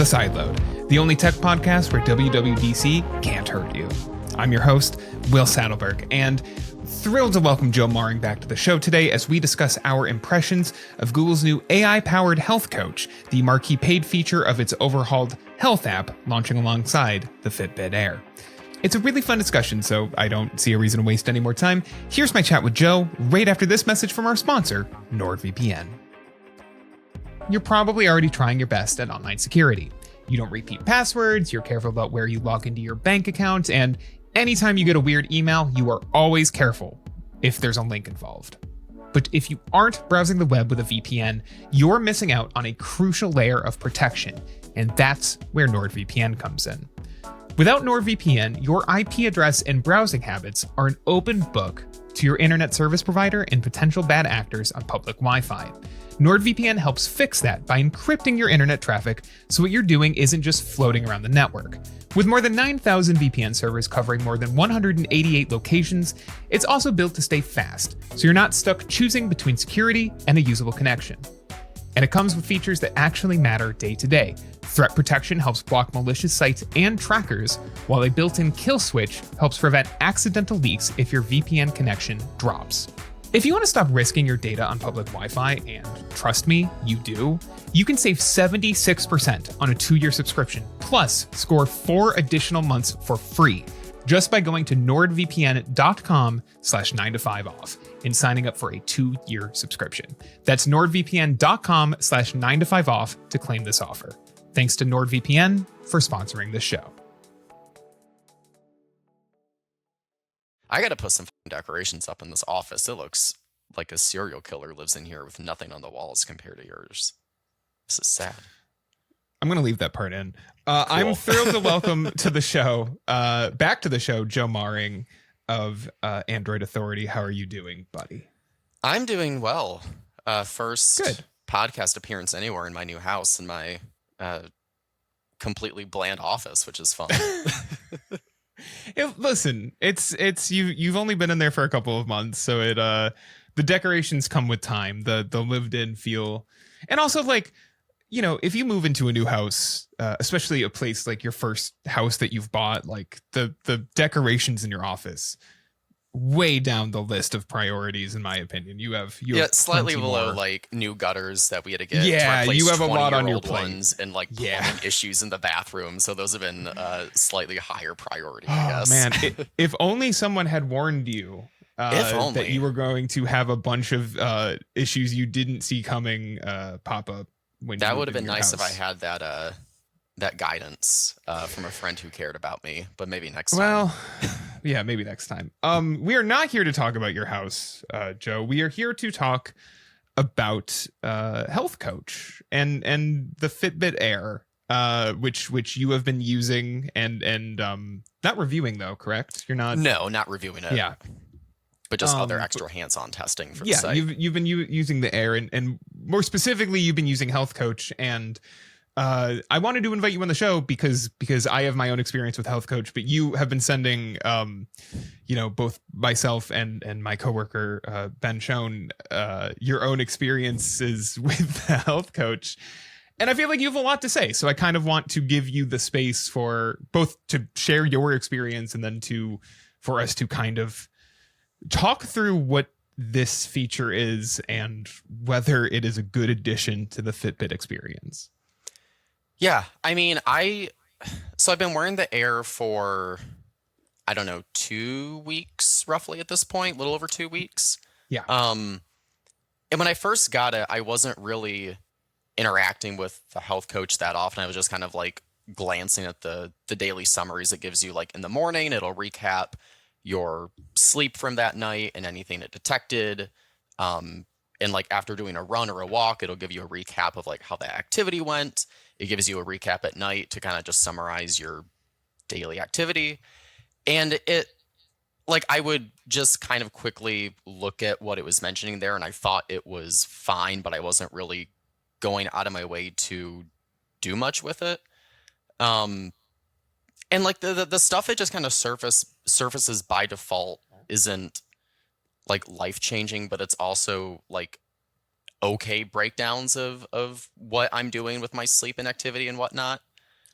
Sideload, the only tech podcast where WWDC can't hurt you. I'm your host, Will Sattelberg, and thrilled to welcome Joe Maring back to the show today as we discuss our impressions of Google's new AI-powered health coach, the marquee paid feature of its overhauled health app launching alongside the Fitbit Air. It's a really fun discussion, so I don't see a reason to waste any more time. Here's my chat with Joe right after this message from our sponsor, NordVPN. You're probably already trying your best at online security. You don't repeat passwords, you're careful about where you log into your bank account, and anytime you get a weird email, you are always careful if there's a link involved. But if you aren't browsing the web with a VPN, you're missing out on a crucial layer of protection, and that's where NordVPN comes in. Without NordVPN, your IP address and browsing habits are an open book to your internet service provider and potential bad actors on public Wi-Fi. NordVPN helps fix that by encrypting your internet traffic so what you're doing isn't just floating around the network. With more than 9,000 VPN servers covering more than 188 locations, it's also built to stay fast, so you're not stuck choosing between security and a usable connection. And it comes with features that actually matter day to day. Threat protection helps block malicious sites and trackers, while a built-in kill switch helps prevent accidental leaks if your VPN connection drops. If you want to stop risking your data on public Wi-Fi, and trust me, you do, you can save 76% on a 2-year subscription, plus score 4 additional months for free just by going to nordvpn.com/9to5off and signing up for a 2-year subscription. That's nordvpn.com/9to5off to claim this offer. Thanks to NordVPN for sponsoring this show. I gotta put some decorations up in this office. It looks like a serial killer lives in here with nothing on the walls compared to yours. This is sad. I'm going to leave that part in. Cool. I'm thrilled to welcome to the show, back to the show, Joe Maring of Android Authority. How are you doing, buddy? I'm doing well. First Good. podcast appearance anywhere in my new house in my completely bland office, which is fun. Listen, it's you've only been in there for a couple of months, so the decorations come with time, the lived in feel, and also like, you know, if you move into a new house, especially a place like your first house that you've bought, like the decorations in your office, way down the list of priorities, in my opinion. You have slightly below more. Like new gutters that we had to get. Yeah, to you have a lot on your plate. Ones and like plumbing issues in the bathroom. So those have been slightly higher priority, I guess. Man, if only someone had warned you. That you were going to have a bunch of issues you didn't see coming pop up. That would have been nice if I had that guidance from a friend who cared about me, but maybe next time. Well, yeah, maybe next time. We are not here to talk about your house, Joe. We are here to talk about Health Coach and the Fitbit Air, which you have been using and not reviewing though, correct? You're not. No, not reviewing it. Yeah. But just other extra hands-on testing for the site. You've been using the Air, and more specifically, you've been using Health Coach. And I wanted to invite you on the show because I have my own experience with Health Coach, but you have been sending, both myself and my coworker Ben Schoen, your own experiences with the Health Coach. And I feel like you have a lot to say, so I kind of want to give you the space for both to share your experience and then for us to kind of talk through what this feature is and whether it is a good addition to the Fitbit experience. Yeah, I mean, I've been wearing the Air for, 2 weeks roughly at this point, a little over 2 weeks. Yeah. And when I first got it, I wasn't really interacting with the Health Coach that often. I was just kind of like glancing at the daily summaries it gives you. Like in the morning, it'll recap your sleep from that night and anything it detected. And like after doing a run or a walk, it'll give you a recap of like how the activity went. It gives you a recap at night to kind of just summarize your daily activity. And I would just kind of quickly look at what it was mentioning there, and I thought it was fine, but I wasn't really going out of my way to do much with it. And like the stuff it just kind of surfaces by default isn't like life changing, but it's also like okay breakdowns of what I'm doing with my sleep and activity and whatnot.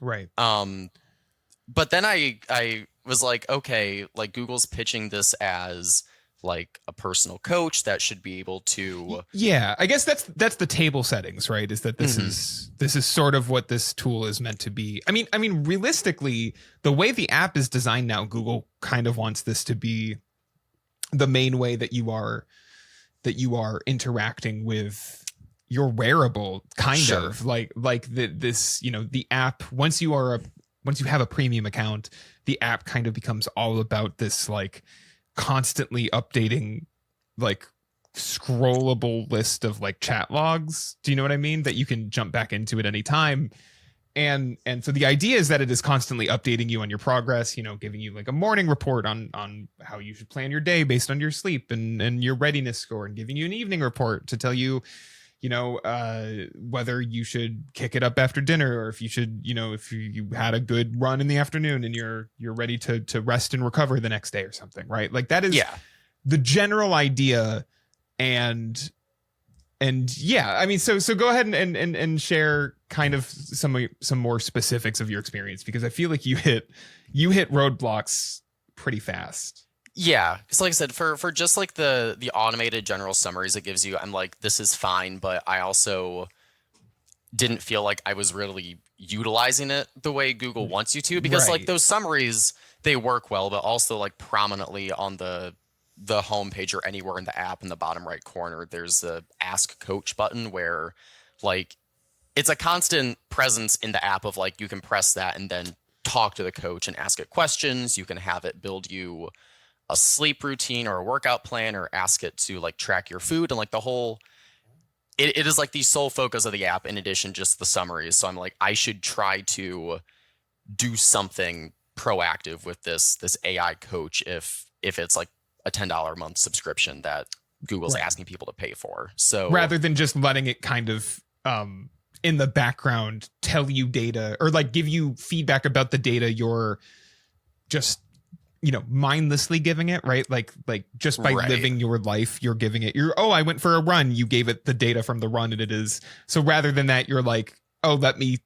Right. But then I was like, okay, like Google's pitching this as like a personal coach that should be able to. Yeah, I guess that's the table settings, right? Is that this Mhm. is sort of what this tool is meant to be. I mean, realistically, the way the app is designed now, Google kind of wants this to be the main way that you are interacting with your wearable, kind Sure. of like this, the app, once you have a premium account, the app kind of becomes all about this like constantly updating, like scrollable list of like chat logs. Do you know what I mean? That you can jump back into at any time. And so the idea is that it is constantly updating you on your progress, giving you like a morning report on how you should plan your day based on your sleep and your readiness score, and giving you an evening report to tell you, whether you should kick it up after dinner, or if you should, if you had a good run in the afternoon and you're ready to rest and recover the next day or something, right? Like that is Yeah. the general idea. And yeah, I mean, so go ahead and share kind of some more specifics of your experience, because I feel like you hit roadblocks pretty fast. Yeah, because like I said, for just like the automated general summaries it gives you, I'm like, this is fine, but I also didn't feel like I was really utilizing it the way Google wants you to, because like Right. those summaries, they work well, but also like prominently on the homepage or anywhere in the app in the bottom right corner, there's the Ask Coach button where like it's a constant presence in the app of like you can press that and then talk to the coach and ask it questions. You can have it build you a sleep routine or a workout plan, or ask it to like track your food, and like the whole it is like the sole focus of the app in addition just the summaries. So I'm like, I should try to do something proactive with this AI coach if it's like a $10 a month subscription that Google's Right. asking people to pay for. So Rather than just letting it kind of in the background tell you data, or like give you feedback about the data you're just mindlessly giving it, right? Like just by right. living your life, you're giving it I went for a run, you gave it the data from the run, and it is so, rather than that, you're like, oh, let me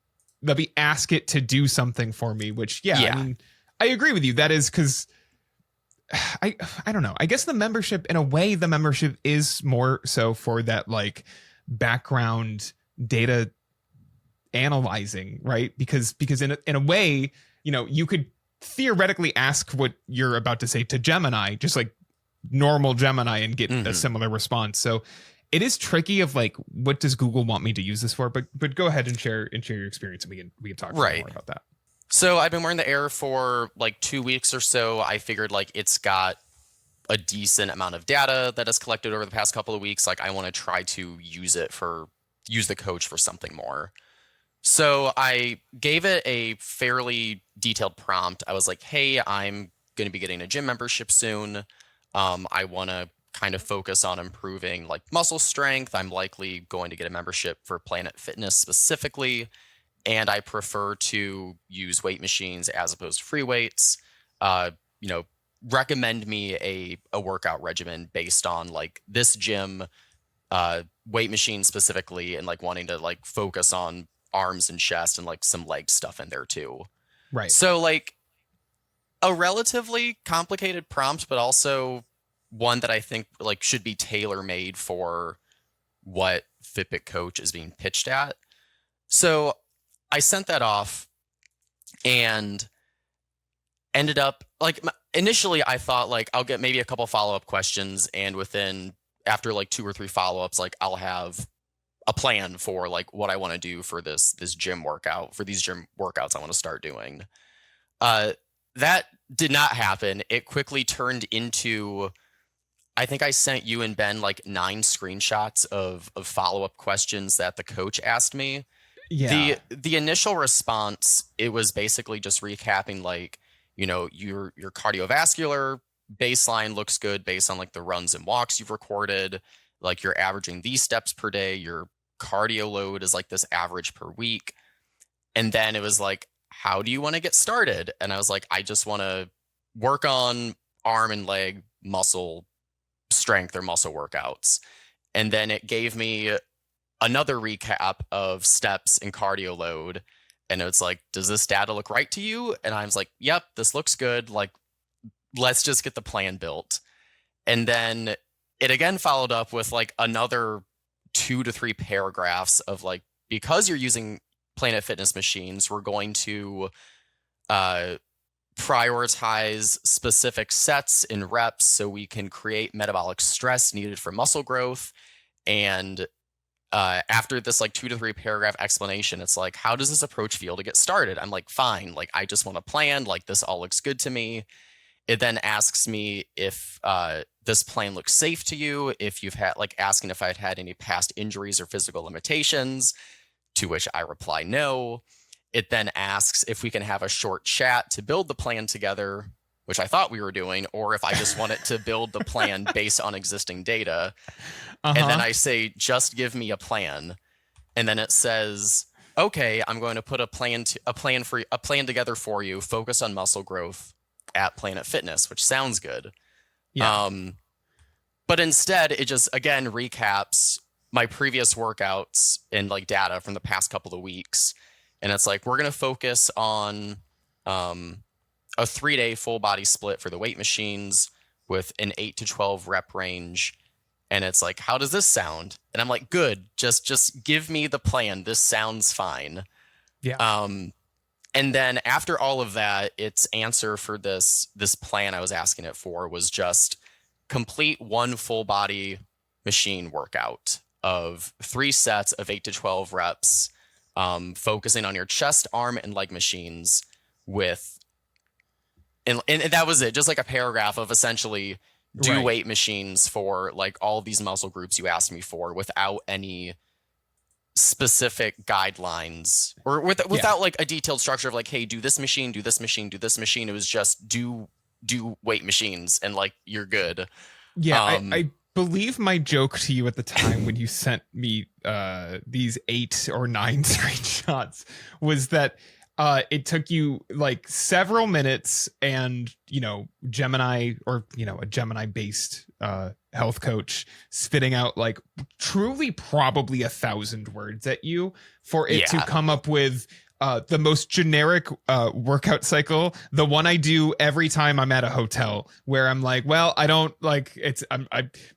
ask it to do something for me, which Yeah. I mean, I agree with you. That is because I don't know. I guess the membership, in a way, the membership is more so for that like background data analyzing, right? Because in a way, you could theoretically ask what you're about to say to Gemini, just like normal Gemini, and get a similar response. So it is tricky of like, what does Google want me to use this for? But go ahead and share your experience, and we can talk more about that. So I've been wearing the Air for like 2 weeks or so. I figured like it's got a decent amount of data that is collected over the past couple of weeks. Like I want to try to use the coach for something more. So I gave it a fairly detailed prompt. I was like, hey, I'm going to be getting a gym membership soon. I want to kind of focus on improving like muscle strength. I'm likely going to get a membership for Planet Fitness specifically, and I prefer to use weight machines as opposed to free weights. Recommend me a workout regimen based on like this gym, weight machine specifically, and like wanting to like focus on arms and chest and like some leg stuff in there too. Right. So like a relatively complicated prompt, but also one that I think like should be tailor made for what Fitbit Coach is being pitched at. So I sent that off and ended up like initially I thought like I'll get maybe a couple follow-up questions, and after like 2 or 3 follow-ups, like I'll have a plan for like what I want to do for this gym workout, for these gym workouts I want to start doing. That did not happen. It quickly turned into, I think I sent you and Ben like 9 screenshots of follow-up questions that the coach asked me. Yeah. The initial response, it was basically just recapping like, your cardiovascular baseline looks good based on like the runs and walks you've recorded. Like you're averaging these steps per day. Your cardio load is like this average per week. And then it was like, how do you want to get started? And I was like, I just want to work on arm and leg muscle strength or muscle workouts. And then it gave me another recap of steps and cardio load. And it's like, does this data look right to you? And I was like, yep, this looks good. Like, let's just get the plan built. And then it again followed up with like another 2 to 3 paragraphs of like, because you're using Planet Fitness machines, we're going to prioritize specific sets and reps so we can create metabolic stress needed for muscle growth. And after this like 2 to 3 paragraph explanation, it's like, how does this approach feel to get started? I'm like, fine. Like, I just want a plan. Like, this all looks good to me. It then asks me if this plan looks safe to you, if you've had like asking if I'd had any past injuries or physical limitations, to which I reply no. It then asks if we can have a short chat to build the plan together, which I thought we were doing, or if I just want it to build the plan based on existing data. And then I say, just give me a plan. And then it says, okay, I'm going to put a plan together for you, focused on muscle growth at Planet Fitness, which sounds good. Yeah. But instead, it just, again, recaps my previous workouts and like data from the past couple of weeks. And it's like, we're going to focus on a 3-day full body split for the weight machines with an 8 to 12 rep range. And it's like, how does this sound? And I'm like, good, just give me the plan. This sounds fine. Yeah. And then after all of that, its answer for this plan I was asking it for was just complete 1 full body machine workout of 3 sets of 8 to 12 reps, focusing on your chest, arm, and leg machines with, and that was it. Just like a paragraph of essentially do weight machines for like all these muscle groups you asked me for without any specific guidelines or without like a detailed structure of like, hey, do this machine, do this machine, do this machine. It was just do weight machines and like, you're good. Yeah. I believe my joke to you at the time when you sent me these 8 or 9 screenshots was that it took you like several minutes and, Gemini or, a Gemini based health coach spitting out like truly probably 1,000 words at you for it to come up with the most generic workout cycle, the one I do every time I'm at a hotel where I'm like, well, I don't like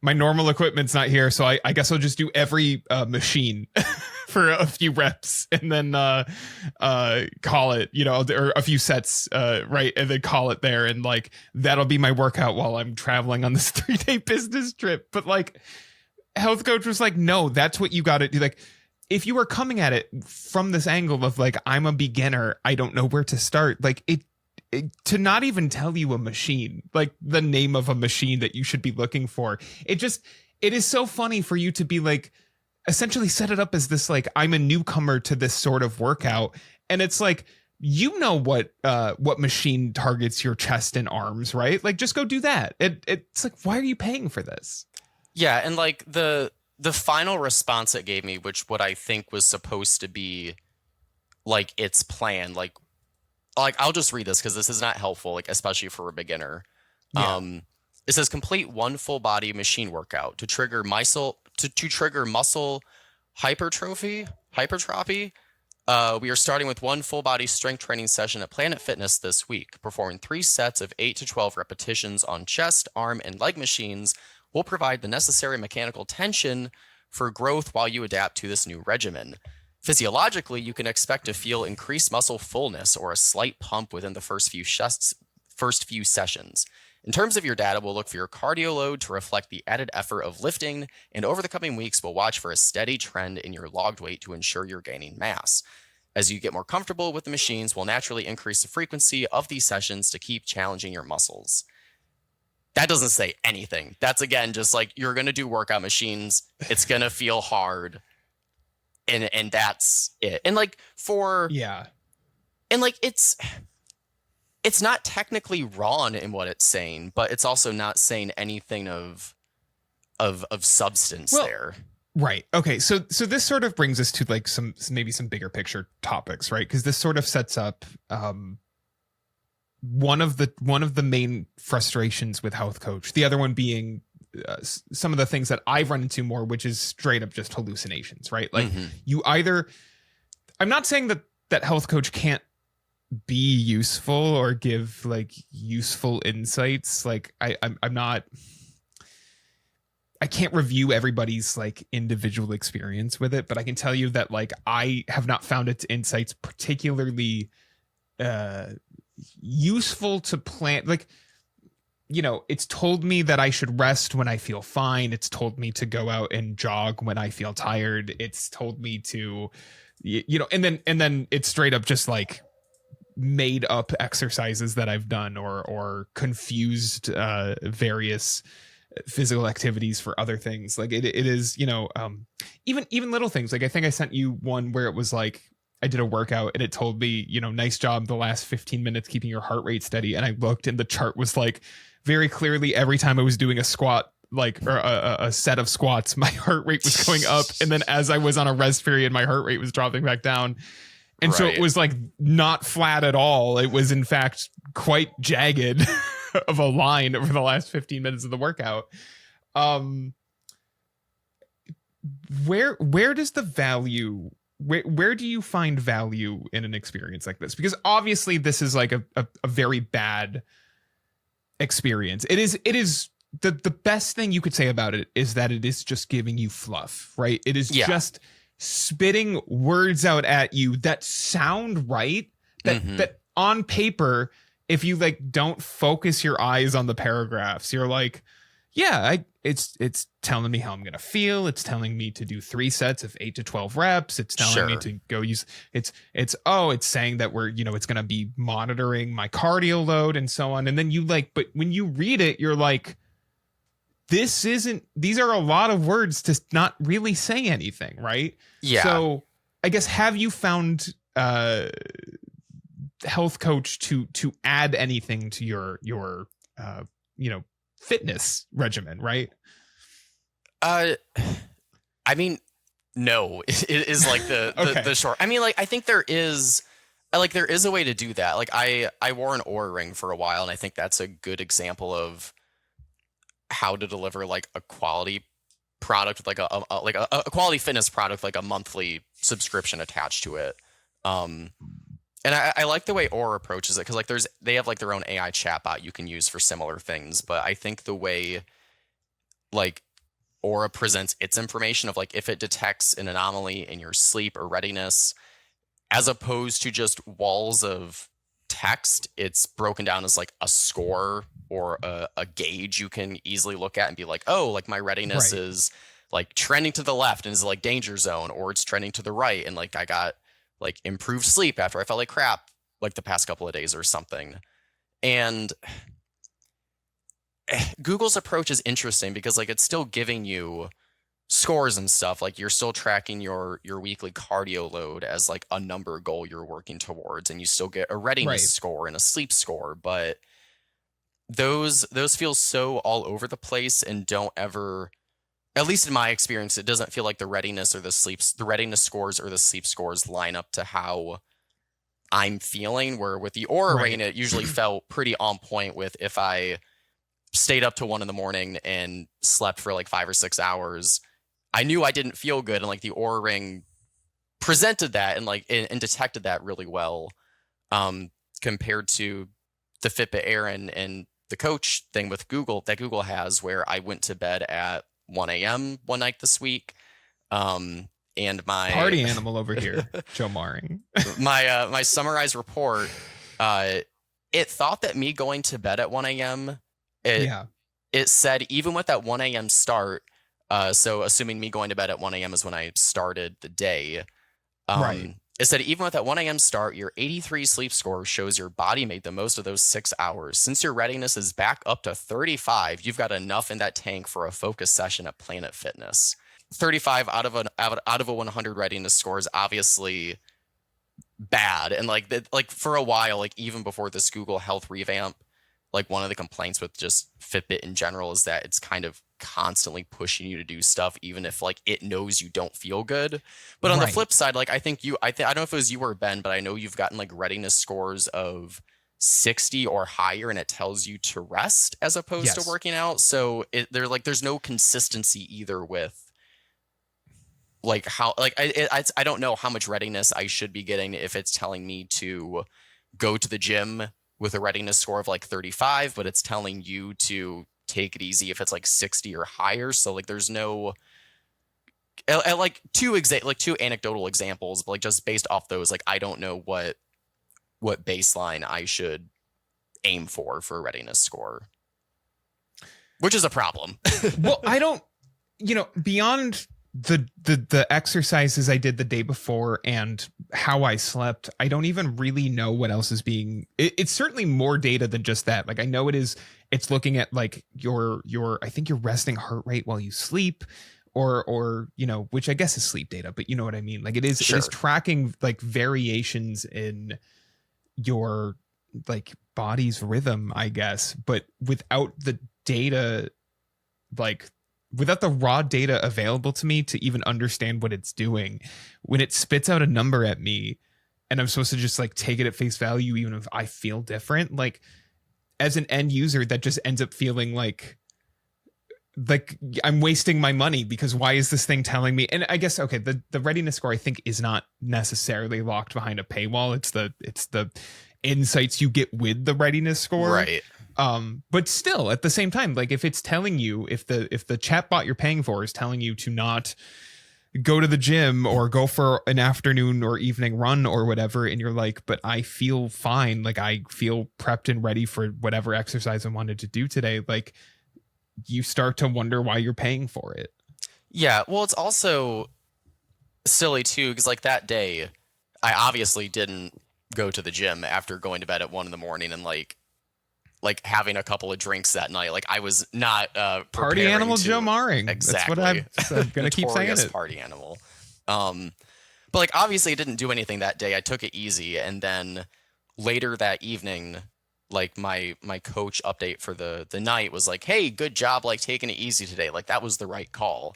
my normal equipment's not here. So I guess I'll just do every machine for a few reps and then call it, or a few sets, right. And then call it there. And like, that'll be my workout while I'm traveling on this 3-day business trip. But like health coach was like, no, that's what you got to do. Like, if you were coming at it from this angle of like, I'm a beginner, I don't know where to start, like it to not even tell you a machine, like the name of a machine that you should be looking for. It is so funny for you to be like, essentially set it up as this, like, I'm a newcomer to this sort of workout. And it's like, what machine targets your chest and arms, right? Like, just go do that. It's like, why are you paying for this? Yeah. And like the final response it gave me, which what I think was supposed to be like its plan, like I'll just read this because this is not helpful, like especially for a beginner. Yeah. It says complete 1 full body machine workout to trigger muscle hypertrophy. We are starting with 1 full body strength training session at Planet Fitness this week, performing 3 sets of 8 to 12 repetitions on chest, arm, and leg machines. Will provide the necessary mechanical tension for growth while you adapt to this new regimen. Physiologically, you can expect to feel increased muscle fullness or a slight pump within the first few sessions. In terms of your data, we'll look for your cardio load to reflect the added effort of lifting, and over the coming weeks, we'll watch for a steady trend in your logged weight to ensure you're gaining mass. As you get more comfortable with the machines, we'll naturally increase the frequency of these sessions to keep challenging your muscles. That doesn't say anything. That's, again, just like, you're going to do workout machines. It's going to feel hard. And that's it. And like and like, it's not technically wrong in what it's saying, but it's also not saying anything of substance there. Right. Okay. So this sort of brings us to like some bigger picture topics, right? Because this sort of sets up, one of the main frustrations with health coach, the other one being some of the things that I've run into more, which is straight up just hallucinations, right? Like you either, I'm not saying that that health coach can't be useful or give like useful insights. Like I'm not, I can't review everybody's like individual experience with it, but I can tell you that like I have not found its insights particularly useful to plan. Like, you know, it's told me that I should rest when I feel fine. It's told me to go out and jog when I feel tired. It's told me to, you know, and then it's straight up just like made up exercises that I've done or confused various physical activities for other things. Like it is, you know, even little things. Like I think I sent you one where it was like I did a workout and it told me, you know, nice job the last 15 minutes keeping your heart rate steady. And I looked and the chart was like very clearly every time I was doing a squat, like or a set of squats, my heart rate was going up. And then as I was on a rest period, my heart rate was dropping back down. And so it was like not flat at all. It was in fact quite jagged of a line over the last 15 minutes of the workout. Where does the value, where do you find value in an experience like this? Because obviously this is like a very bad experience. It is the best thing you could say about it is that it is just giving you fluff, right? It is just spitting words out at you that sound right, that on paper, if you like don't focus your eyes on the paragraphs, you're like, yeah, it's telling me how I'm gonna feel. It's telling me to do 3 sets of 8 to 12 reps. It's telling me to go use it's saying that we're, you know, it's gonna be monitoring my cardio load and so on. And then you like, but when you read it, you're like, these are a lot of words to not really say anything, right? Yeah. So I guess, have you found health coach to add anything to your you know, fitness regimen, right? I mean, no, it is like the short. I mean, like I think there is a way to do that. Like I wore an Oura ring for a while, and I think that's a good example of how to deliver like a quality product, like a quality fitness product, like a monthly subscription attached to it. And I like the way Aura approaches it, because like they have like their own AI chatbot you can use for similar things. But I think the way like Aura presents its information of like if it detects an anomaly in your sleep or readiness, as opposed to just walls of text, it's broken down as like a score or a gauge you can easily look at and be like, oh, like my readiness is like trending to the left and is like danger zone, or it's trending to the right and like I got like improved sleep after I felt like crap like the past couple of days or something. And Google's approach is interesting because like it's still giving you scores and stuff. Like you're still tracking your weekly cardio load as like a number goal you're working towards, and you still get a readiness score and a sleep score, but those feel so all over the place and don't ever, at least in my experience, it doesn't feel like the readiness scores or the sleep scores line up to how I'm feeling, where with the Oura Ring, it usually felt pretty on point with if I stayed up to 1 a.m. and slept for like 5 or 6 hours, I knew I didn't feel good. And like the Oura Ring presented that and like, and detected that really well, compared to the Fitbit Air and the coach thing with Google that Google has, where I went to bed at 1 a.m. one night this week. And my party animal over here, Joe Maring. my summarized report, it thought that me going to bed at 1 a.m. It said even with that 1 a.m. start, so assuming me going to bed at 1 a.m. is when I started the day, it said even with that 1 a.m. start, your 83 sleep score shows your body made the most of those 6 hours. Since your readiness is back up to 35, you've got enough in that tank for a focus session at Planet Fitness. 35 out of a 100 readiness score is obviously bad. And like for a while, like even before this Google Health revamp, like one of the complaints with just Fitbit in general is that it's kind of constantly pushing you to do stuff, even if like it knows you don't feel good. But on the flip side, like I don't know if it was you or Ben, but I know you've gotten like readiness scores of 60 or higher, and it tells you to rest as opposed to working out. So there's no consistency either with like how like I don't know how much readiness I should be getting if it's telling me to go to the gym with a readiness score of like 35, but it's telling you to take it easy if it's like 60 or higher. So like there's no like two anecdotal examples, but like just based off those, like I don't know what baseline I should aim for a readiness score, which is a problem. Well, I don't, beyond the exercises I did the day before and how I slept, I don't even really know what else is being, it's certainly more data than just that. Like I know it's looking at like your I think your resting heart rate while you sleep, or which I guess is sleep data, but you know what I mean? Like it is tracking like variations in your like body's rhythm, I guess, but without the data, like without the raw data available to me to even understand what it's doing. When it spits out a number at me and I'm supposed to just like take it at face value, even if I feel different, like as an end user, that just ends up feeling like I'm wasting my money, because why is this thing telling me? And I guess, okay, the readiness score I think is not necessarily locked behind a paywall. It's the insights you get with the readiness score. Right. But still at the same time, like if it's telling you, if the chatbot you're paying for is telling you to not go to the gym or go for an afternoon or evening run or whatever, and you're like, but I feel fine, like I feel prepped and ready for whatever exercise I wanted to do today, like you start to wonder why you're paying for it. Yeah, well, it's also silly too, because like that day I obviously didn't go to the gym after going to bed at 1 a.m. and like having a couple of drinks that night. Like I was not party animal Joe Maring. Exactly. That's what I'm gonna keep saying it. Party animal. But like obviously I didn't do anything that day. I took it easy, and then later that evening, like my coach update for the night was like, hey, good job like taking it easy today. Like that was the right call.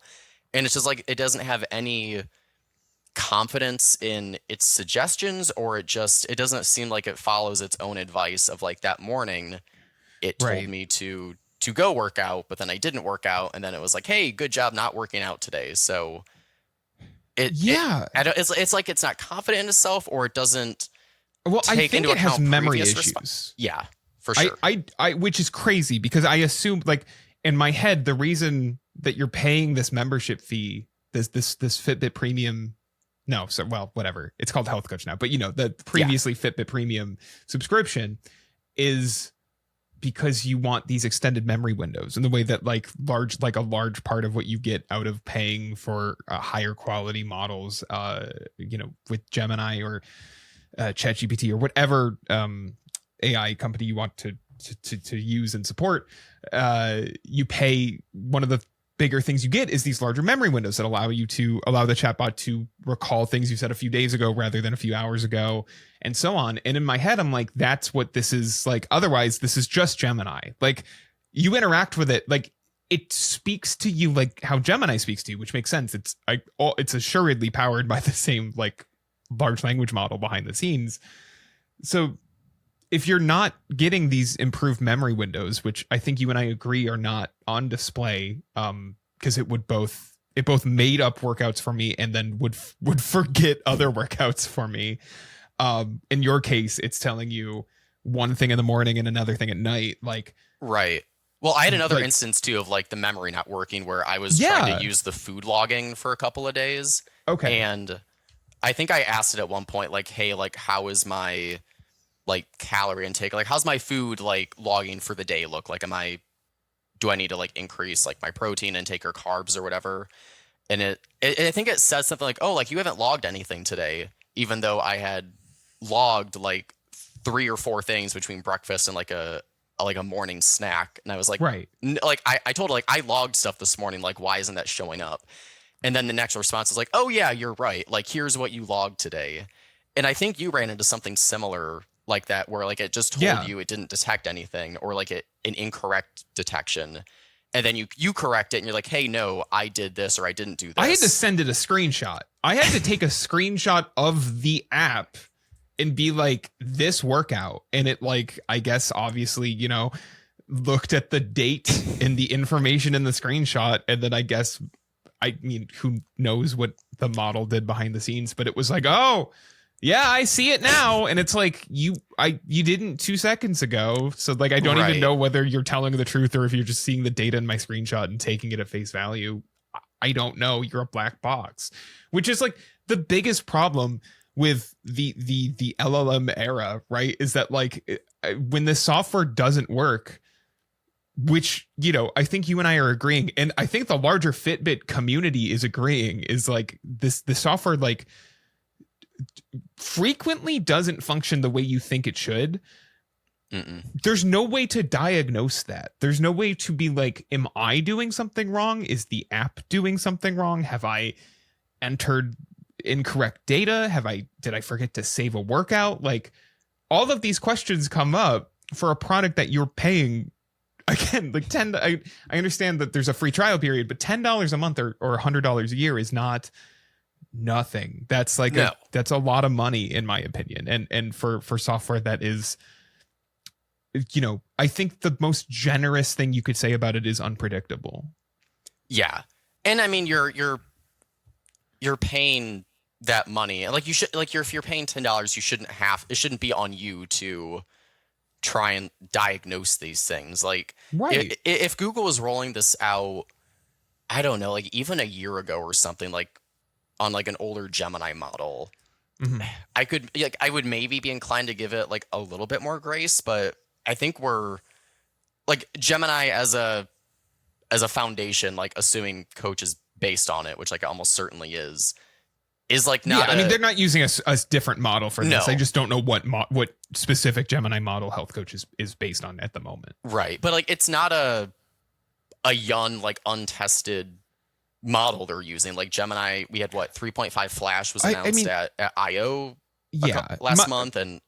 And it's just like it doesn't have any confidence in its suggestions, or it doesn't seem like it follows its own advice of like that morning it told me to go work out, but then I didn't work out, and then it was like, hey, good job not working out today. So it's like it's not confident in itself, or it doesn't I think it has memory issues. Yeah, for sure. I which is crazy, because I assumed, like in my head, the reason that you're paying this membership fee, this Fitbit Premium, whatever, it's called Health Coach now, but the previously Fitbit Premium subscription is because you want these extended memory windows, and the way that a large part of what you get out of paying for higher quality models, with Gemini or ChatGPT or whatever AI company you want to use and support, you pay. One of the bigger things you get is these larger memory windows that allow the chatbot to recall things you said a few days ago rather than a few hours ago, and so on. And in my head, I'm like, that's what this is like. Otherwise, this is just Gemini. Like you interact with it, like it speaks to you like how Gemini speaks to you, which makes sense. It's assuredly powered by the same like large language model behind the scenes. So if you're not getting these improved memory windows, which I think you and I agree are not on display, because it both made up workouts for me and then would forget other workouts for me. In your case, it's telling you one thing in the morning and another thing at night. Like, right. Well, I had another instance too of like the memory not working, where I was trying to use the food logging for a couple of days. Okay. And I think I asked it at one point, like, hey, like, how is my like calorie intake? Like, how's my food like logging for the day look? Like, do I need to like increase like my protein intake or carbs or whatever? And I think it says something like, oh, like you haven't logged anything today, even though I had logged like 3 or 4 things between breakfast and like a morning snack. And I was like, right. Like I told her, like, I logged stuff this morning. Like, why isn't that showing up? And then the next response is like, oh yeah, you're right. Like, here's what you logged today. And I think you ran into something similar like that, where like it just told you it didn't detect anything, or like an incorrect detection. And then you correct it and you're like, hey, no, I did this, or I didn't do this. I had to send it a screenshot. I had to take a screenshot of the app and be like, this workout. And it like, I guess, obviously, looked at the date and the information in the screenshot. And then I guess I mean, who knows what the model did behind the scenes, but it was like, oh yeah, I see it now. And it's like, you didn't 2 seconds ago. So like, I don't even know whether you're telling the truth or if you're just seeing the data in my screenshot and taking it at face value. I don't know. You're a black box, which is like the biggest problem with the LLM era, right? Is that like when the software doesn't work, which, I think you and I are agreeing, and I think the larger Fitbit community is agreeing, is like the software like frequently doesn't function the way you think it should. There's no way to diagnose that. There's no way to be like, am I doing something wrong? Is the app doing something wrong? Have I entered incorrect data? Did I forget to save a workout? Like, all of these questions come up for a product that you're paying. Again, like I understand that there's a free trial period, but $10 a month or $100 a year is not nothing. That's like that's a lot of money in my opinion. And for software that is, I think the most generous thing you could say about it is unpredictable. Yeah. And I mean, you're paying that money. Like you should, like if you're paying $10, it shouldn't be on you to try and diagnose these things. Like if Google was rolling this out, I don't know, like even a year ago or something, like on like an older Gemini model, I would maybe be inclined to give it like a little bit more grace, but I think we're like Gemini as a foundation, like assuming Coach is based on it, which like it almost certainly is like not. Yeah, I mean, they're not using a different model for this. I just don't know what specific Gemini model Health Coach is based on at the moment. Right, but like it's not a young, like untested model they're using. Like Gemini, we had 3.5 Flash was announced at I/O last month, and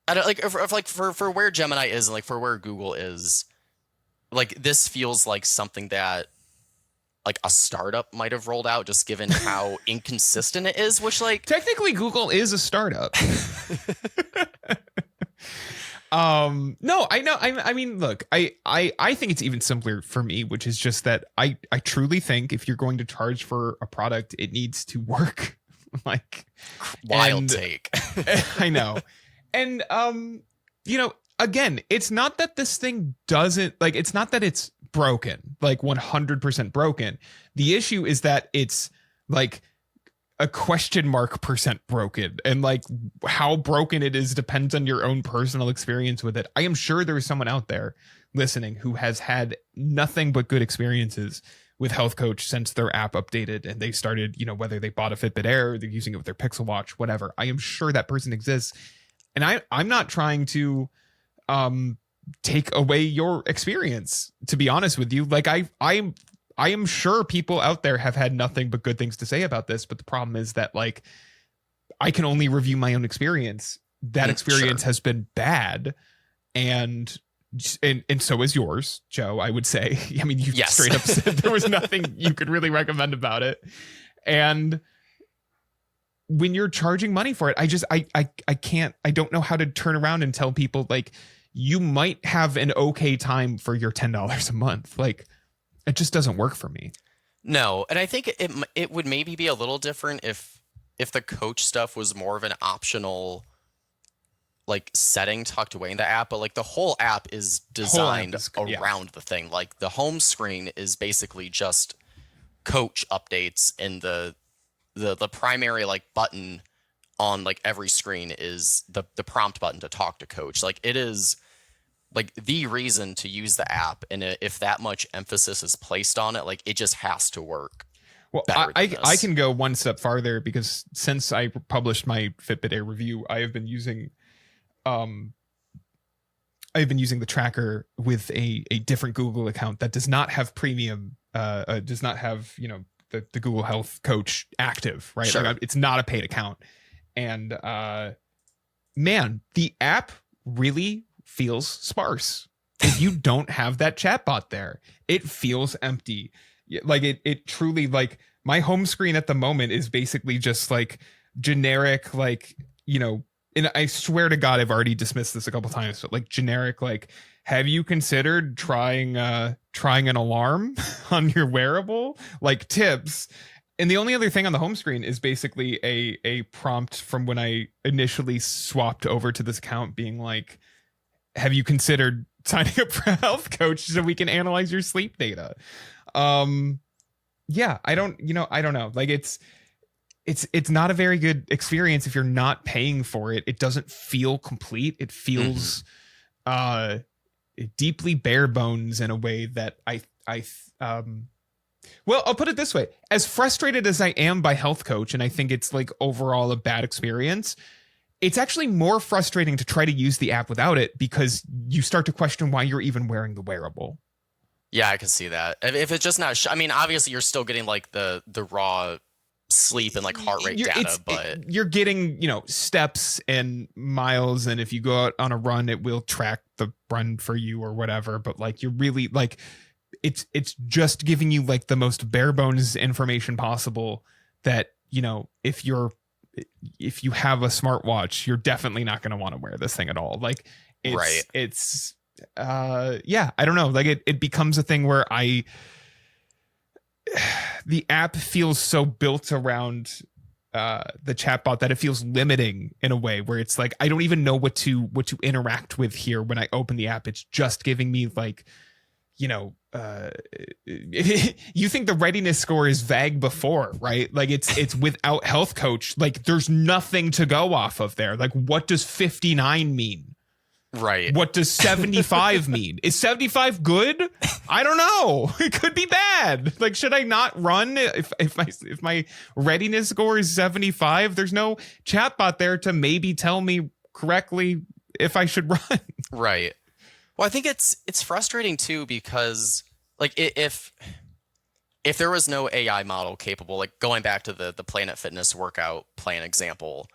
I don't like for where Gemini is and like for where Google is, like this feels like something that like a startup might have rolled out, just given how inconsistent it is, which like technically Google is a startup. No, I know. I mean, look, I think it's even simpler for me, which is just that I truly think if you're going to charge for a product, it needs to work. Like wild take. I know. And, again, it's not that this thing doesn't like, it's not that it's broken, like 100% broken. The issue is that it's like a question mark percent broken, and like how broken it is depends on your own personal experience with it. I am sure there is someone out there listening who has had nothing but good experiences with Health Coach since their app updated and they started, whether they bought a Fitbit Air, they're using it with their Pixel Watch, whatever. I am sure that person exists. And I'm not trying to take away your experience, to be honest with you. Like I am sure people out there have had nothing but good things to say about this, but the problem is that like I can only review my own experience. That experience has been bad, and so is yours, Joe, I would say. I mean, you straight up said there was nothing you could really recommend about it. And when you're charging money for it, I don't know how to turn around and tell people like you might have an okay time for your $10 a month. Like it just doesn't work for me. No, and I think it would maybe be a little different if the Coach stuff was more of an optional like setting tucked away in the app, but like the whole app is designed around the thing. Like the home screen is basically just Coach updates, and the primary like button on like every screen is the prompt button to talk to Coach. Like it is like the reason to use the app, and if that much emphasis is placed on it, like it just has to work. Well, I can go one step farther, because since I published my Fitbit Air review, I have been using the tracker with a different Google account that does not have premium, does not have, the Google Health Coach active, right? Sure. Like it's not a paid account. And man, the app really feels sparse. If you don't have that chatbot there, it feels empty. Like it truly, like my home screen at the moment is basically just like generic, like, and I swear to God, I've already dismissed this a couple times, but like generic, like, have you considered trying an alarm on your wearable? Like tips. And the only other thing on the home screen is basically a prompt from when I initially swapped over to this account being like, have you considered signing up for a health coach so we can analyze your sleep data? Yeah, I don't know. Like it's not a very good experience if you're not paying for it. It doesn't feel complete. It feels deeply bare bones in a way that well, I'll put it this way. As frustrated as I am by Health Coach, and I think it's like overall a bad experience, it's actually more frustrating to try to use the app without it because you start to question why you're even wearing the wearable. Yeah, I can see that. If it's just not, I mean, obviously you're still getting like the raw sleep and like heart rate data, but you're getting, steps and miles. And if you go out on a run, it will track the run for you or whatever. But like, you're really like, it's just giving you like the most bare bones information possible that, if you have a smartwatch, you're definitely not going to want to wear this thing at all. Like it's I don't know. Like it becomes a thing where the app feels so built around the chatbot that it feels limiting in a way where it's like, I don't even know what to interact with here. When I open the app, it's just giving me like, you think the readiness score is vague before, right? Like it's without Health Coach. Like there's nothing to go off of there. Like what does 59 mean? Right. What does 75 mean? Is 75 good? I don't know. It could be bad. Like, should I not run if my readiness score is 75? There's no chatbot there to maybe tell me correctly if I should run. Right. Well, I think it's frustrating too because like if there was no AI model capable, like going back to the Planet Fitness workout plan example,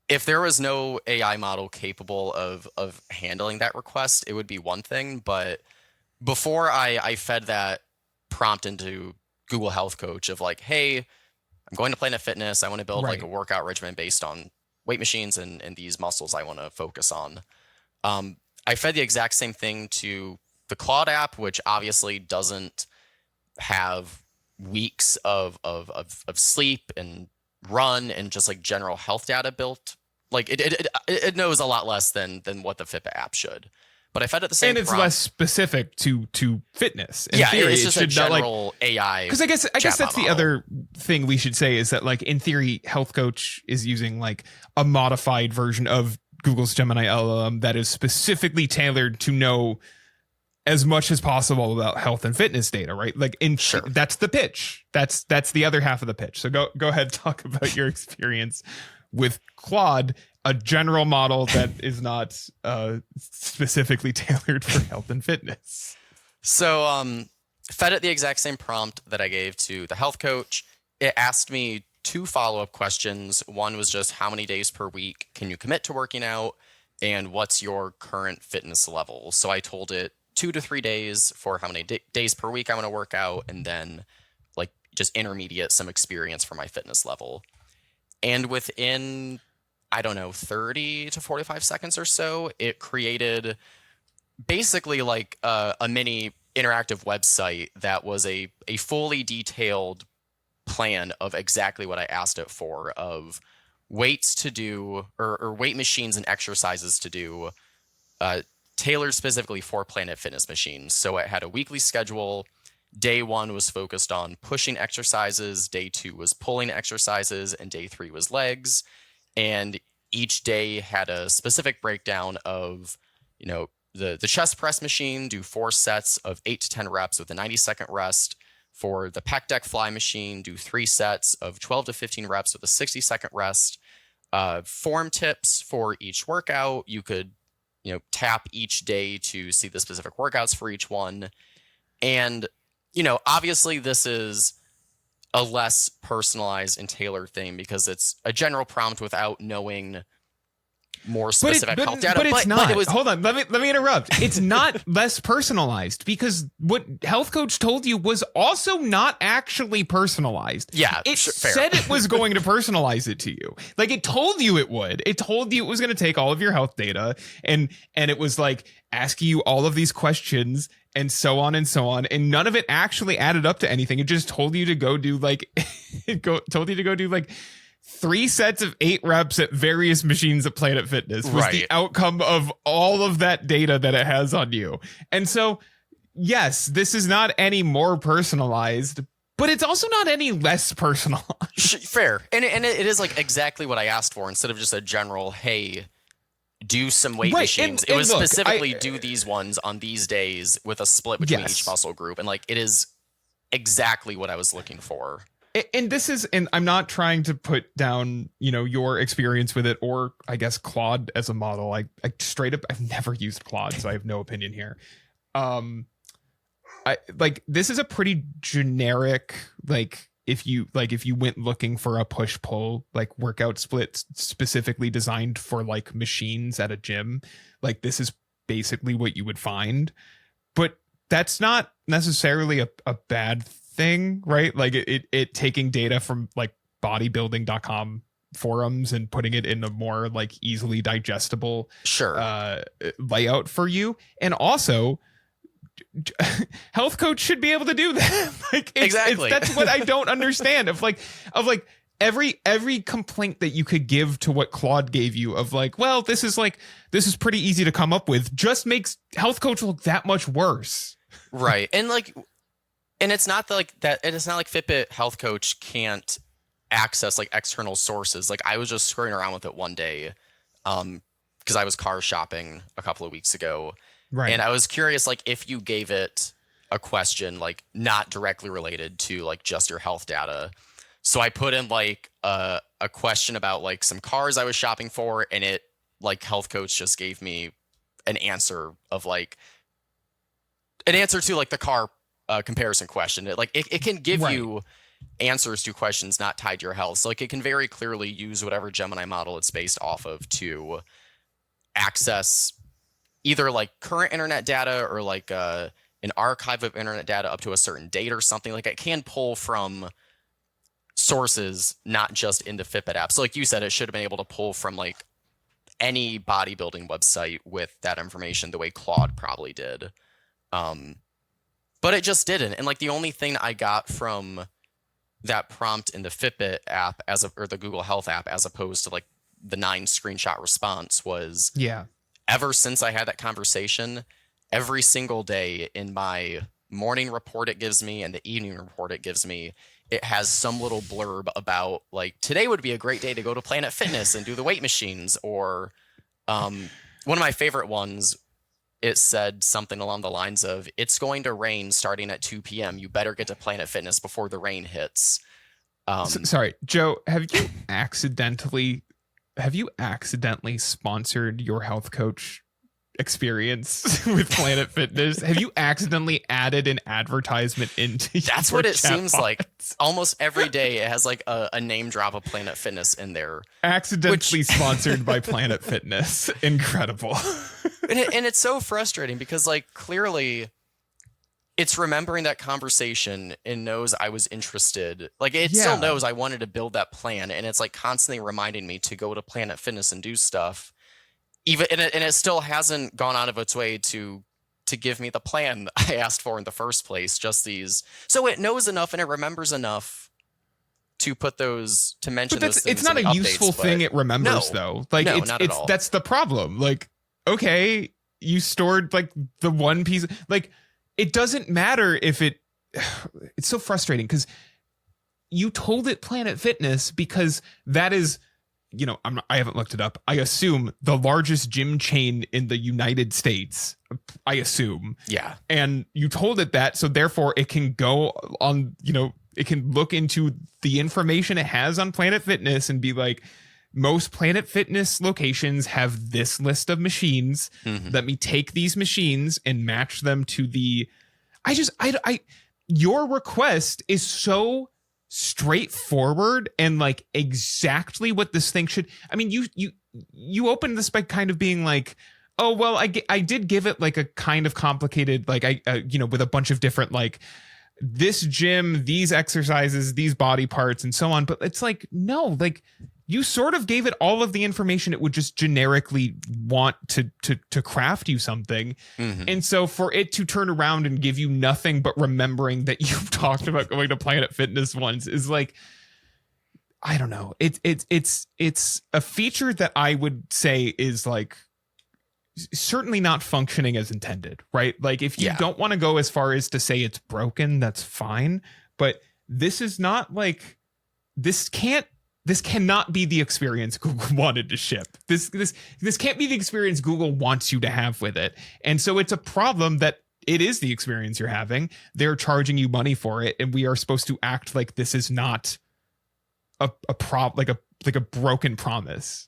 if there was no AI model capable of handling that request, it would be one thing. But before I fed that prompt into Google Health Coach of like, hey, I'm going to Planet Fitness. I want to build like a workout regimen based on weight machines and these muscles I want to focus on. I fed the exact same thing to the Claude app, which obviously doesn't have weeks of sleep and run and just like general health data built. Like it knows a lot less than what the Fitbit app should. But I fed it the same. And it's less specific to fitness. In theory, it's just a general AI. Because I guess that's the other thing we should say is that like in theory, Health Coach is using like a modified version of Google's Gemini LLM that is specifically tailored to know as much as possible about health and fitness data, right? Like that's the pitch. That's the other half of the pitch. So go ahead, talk about your experience with Claude, a general model that is not specifically tailored for health and fitness. So fed it the exact same prompt that I gave to the Health Coach. It asked me 2 follow-up questions. One was just how many days per week can you commit to working out, and what's your current fitness level? So I told it 2 to 3 days for how many days per week I want to work out, and then like just intermediate, some experience for my fitness level. And within, I don't know, 30 to 45 seconds or so, it created basically like a mini interactive website that was a fully detailed plan of exactly what I asked it for, of weights to do or weight machines and exercises to do, tailored specifically for Planet Fitness machines. So it had a weekly schedule. Day 1 was focused on pushing exercises. Day 2 was pulling exercises, and day 3 was legs. And each day had a specific breakdown of, the chest press machine, do 4 sets of 8 to 10 reps with a 90-second rest. For the pec deck fly machine, do 3 sets of 12 to 15 reps with a 60-second rest. Form tips for each workout. You could tap each day to see the specific workouts for each one. And, obviously this is a less personalized and tailored thing because it's a general prompt without knowing more specific health data. But it's not. But it was, hold on, let me interrupt. It's not less personalized, because what Health Coach told you was also not actually personalized. Yeah, it fair. said it was going to personalize it to you. Like, it told you it would. It told you it was going to take all of your health data and it was like asking you all of these questions and so on and so on, and none of it actually added up to anything. It just told you to go do like told you to go do like 3 sets of 8 reps at various machines at Planet Fitness was the outcome of all of that data that it has on you. And so, yes, this is not any more personalized, but it's also not any less personalized. Fair. And it is like exactly what I asked for, instead of just a general, hey, do some weight machines. It was specifically do these ones on these days with a split between each muscle group. And like, it is exactly what I was looking for. And this is, and I'm not trying to put down, your experience with it, or I guess Claude as a model. I straight up, I've never used Claude, so I have no opinion here. This is a pretty generic, if you went looking for a push-pull like workout split specifically designed for like machines at a gym, like this is basically what you would find. But that's not necessarily a bad thing, right? Like it taking data from like bodybuilding.com forums and putting it in a more like easily digestible layout for you. And also, Health Coach should be able to do that. Exactly. That's what I don't understand of every complaint that you could give to what Claude gave you of like, well, this is pretty easy to come up with, just makes Health Coach look that much worse. Right. And it's not like that. It's not like Fitbit Health Coach can't access like external sources. Like, I was just screwing around with it one day because I was car shopping a couple of weeks ago. Right. And I was curious, like, if you gave it a question, like, not directly related to, like, just your health data. So I put in, like, a question about, like, some cars I was shopping for, and it, like, Health Coach just gave me an answer of, like, an answer to, like, the car comparison question. It can give you answers to questions not tied to your health. So, like, it can very clearly use whatever Gemini model it's based off of to access either like current internet data or like an archive of internet data up to a certain date or something. Like, it can pull from sources, not just into Fitbit apps. So like you said, it should have been able to pull from like any bodybuilding website with that information the way Claude probably did. But it just didn't. And like, the only thing I got from that prompt in the Fitbit app or the Google Health app, as opposed to like the 9 screenshot response, was ever since I had that conversation, every single day in my morning report it gives me and the evening report it gives me, it has some little blurb about like, today would be a great day to go to Planet Fitness and do the weight machines. Or one of my favorite ones, it said something along the lines of, it's going to rain starting at 2 p.m. You better get to Planet Fitness before the rain hits. Sorry, Joe, have you accidentally sponsored your Health Coach experience with Planet Fitness? Have you accidentally added an advertisement into That's what it seems like. Almost every day it has like a name drop of Planet Fitness in there. Accidentally sponsored by Planet Fitness. Incredible. And it's so frustrating because like, clearly it's remembering that conversation and knows I was interested. Like, it still knows I wanted to build that plan, and it's like constantly reminding me to go to Planet Fitness and do stuff. And it still hasn't gone out of its way to give me the plan I asked for in the first place. Just these. So it knows enough and it remembers enough to put those, to mention those things. It's not a useful thing it remembers, though. Like, no, not at all. That's the problem. Like, okay, you stored like the one piece. Like, it doesn't matter if it's so frustrating because you told it Planet Fitness because that is, I haven't looked it up. I assume the largest gym chain in the United States. I assume. Yeah. And you told it that, so therefore it can go on, it can look into the information it has on Planet Fitness and be like, most Planet Fitness locations have this list of machines. Mm-hmm. Let me take these machines and match them to the. Your request is so straightforward and like exactly what this thing should. I mean, you open this by kind of being like, oh, well, I did give it like a kind of complicated, like with a bunch of different, like this gym, these exercises, these body parts and so on. But it's like, no, like you sort of gave it all of the information it would just generically want to craft you something. Mm-hmm. And so for it to turn around and give you nothing but remembering that you've talked about going to Planet Fitness once is like, I don't know. It's a feature that I would say is like certainly not functioning as intended, right? Like if you don't want to go as far as to say it's broken, that's fine. But this is not like, this cannot be the experience Google wanted to ship. This can't be the experience Google wants you to have with it. And so it's a problem that it is the experience you're having. They're charging you money for it, and we are supposed to act like this is not a broken promise.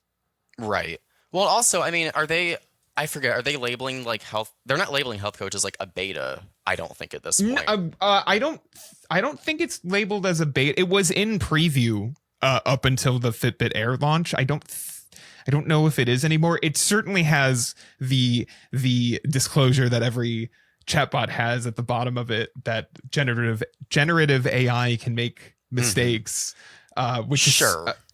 Right. Well, also, I mean, are they labeling like health? They're not labeling health coaches like a beta, I don't think, at this point. I don't think it's labeled as a beta. It was in preview up until the Fitbit Air launch. I don't know if it is anymore. It certainly has the disclosure that every chatbot has at the bottom of it, that generative AI can make mistakes. Which is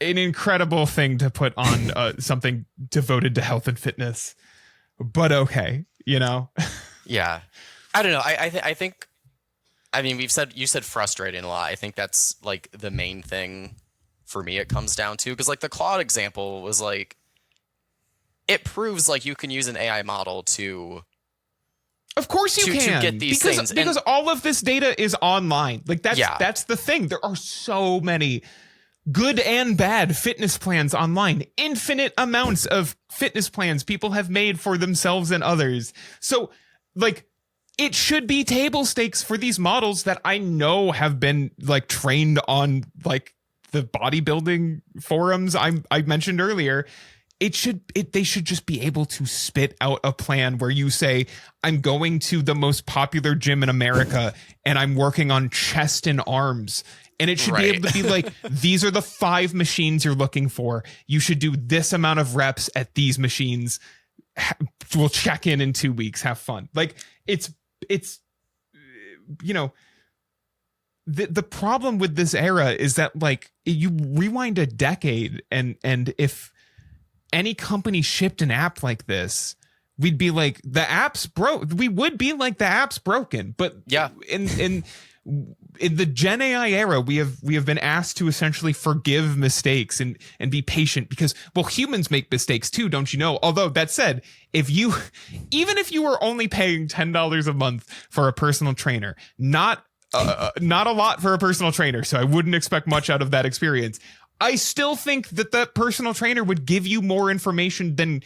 an incredible thing to put on something devoted to health and fitness. But okay, Yeah, I don't know. I think, I mean, you said frustrating a lot. I think that's like the main thing for me it comes down to, because like the Claude example was like, it proves like you can use an AI model to. Of course you can, to get these things, because all of this data is online. Like that's the thing. There are so many good and bad fitness plans online, infinite amounts of fitness plans people have made for themselves and others. So like it should be table stakes for these models that I know have been like trained on like the bodybuilding forums I mentioned earlier. They should just be able to spit out a plan where you say, I'm going to the most popular gym in America and I'm working on chest and arms. And it should be able to be like, these are the 5 machines you're looking for. You should do this amount of reps at these machines. We'll check in 2 weeks. Have fun. Like it's the problem with this era is that like you rewind a decade and if any company shipped an app like this, we'd be like, the app's broke. We would be like, the app's broken. But yeah, in the Gen AI era, we have been asked to essentially forgive mistakes and be patient because, well, humans make mistakes too, don't you know? Although that said, even if you were only paying $10 a month for a personal trainer, not a lot for a personal trainer, so I wouldn't expect much out of that experience. I still think that personal trainer would give you more information than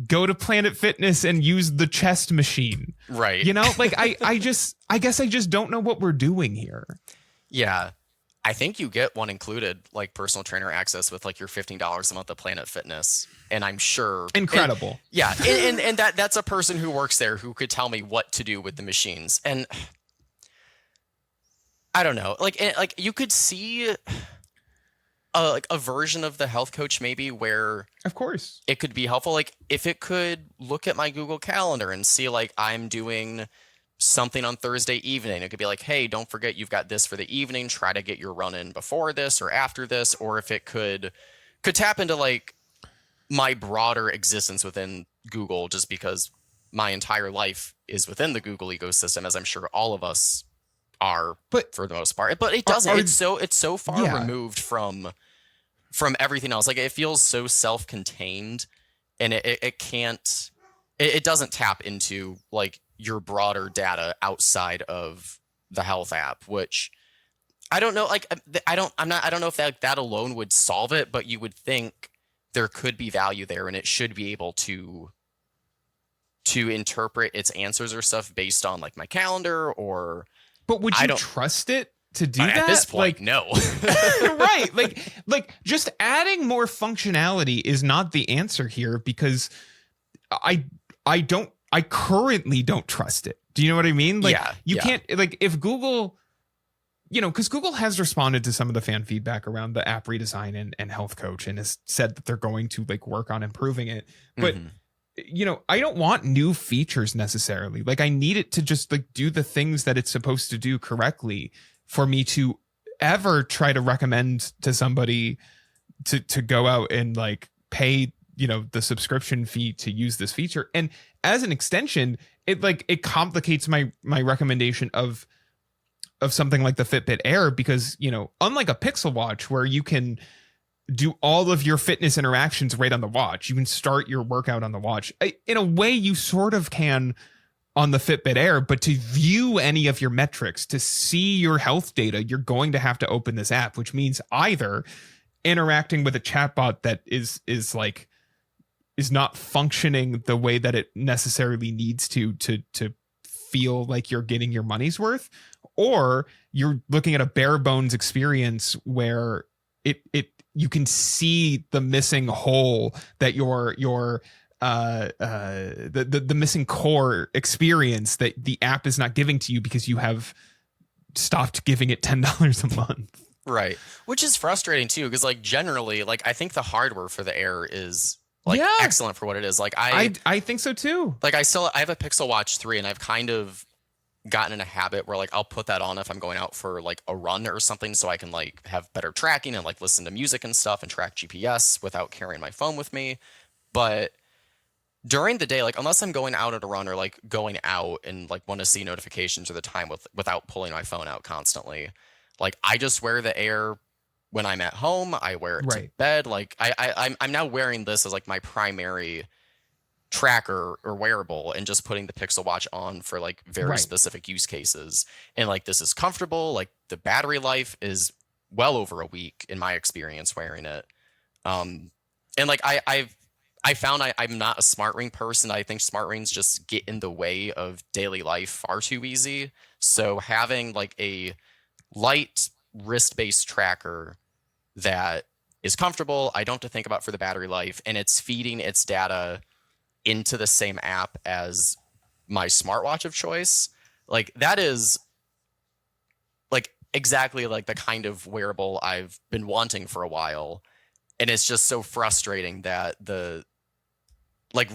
go to Planet Fitness and use the chest machine. Right. Like I guess I just don't know what we're doing here. Yeah. I think you get one included, like personal trainer access with like your $15 a month of Planet Fitness. And I'm sure. Incredible. And that's a person who works there who could tell me what to do with the machines. And I don't know, like you could see a version of the health coach maybe where, of course, it could be helpful. Like if it could look at my Google Calendar and see like I'm doing something on Thursday evening, it could be like, hey, don't forget you've got this for the evening. Try to get your run in before this or after this. Or if it could tap into like my broader existence within Google, just because my entire life is within the Google ecosystem, as I'm sure all of us are, but for the most part. But it doesn't. It's so far removed from everything else. Like it feels so self-contained, and it doesn't tap into like your broader data outside of the health app, which I don't know. Like I don't know if that alone would solve it, but you would think there could be value there, and it should be able to interpret its answers or stuff based on like my calendar or. But would you trust it to do that? At this point, no. Right. Like just adding more functionality is not the answer here because I currently don't trust it. Do you know what I mean? Like you can't, like if Google because Google has responded to some of the fan feedback around the app redesign and health coach, and has said that they're going to like work on improving it. But I don't want new features necessarily. Like I need it to just like do the things that it's supposed to do correctly for me to ever try to recommend to somebody to go out and like pay, the subscription fee to use this feature. And as an extension, it complicates my recommendation of something like the Fitbit Air, because, unlike a Pixel Watch where you can do all of your fitness interactions right on the watch, you can start your workout on the watch. In a way, you sort of can on the Fitbit Air, but to view any of your metrics, to see your health data, you're going to have to open this app, which means either interacting with a chatbot that is not functioning the way that it necessarily needs to feel like you're getting your money's worth, or you're looking at a bare bones experience where you can see the missing hole that the missing core experience that the app is not giving to you because you have stopped giving it $10 a month. Right. Which is frustrating too, because like generally, like I think the hardware for the Air is excellent for what it is. Like I think so too. Like I have a Pixel Watch 3, and I've kind of gotten in a habit where like I'll put that on if I'm going out for like a run or something, so I can like have better tracking and like listen to music and stuff and track GPS without carrying my phone with me. But during the day, like unless I'm going out on a run or like going out and like want to see notifications or the time without pulling my phone out constantly, like I just wear the Air when I'm at home. I wear it to bed. Like I'm now wearing this as like my primary tracker or wearable, and just putting the Pixel Watch on for like very specific use cases. And like this is comfortable. Like the battery life is well over a week in my experience wearing it. And like I found I'm not a smart ring person. I think smart rings just get in the way of daily life far too easy. So having like a light wrist-based tracker that is comfortable, I don't have to think about for the battery life, and it's feeding its data into the same app as my smartwatch of choice. Like that is like exactly like the kind of wearable I've been wanting for a while. And it's just so frustrating that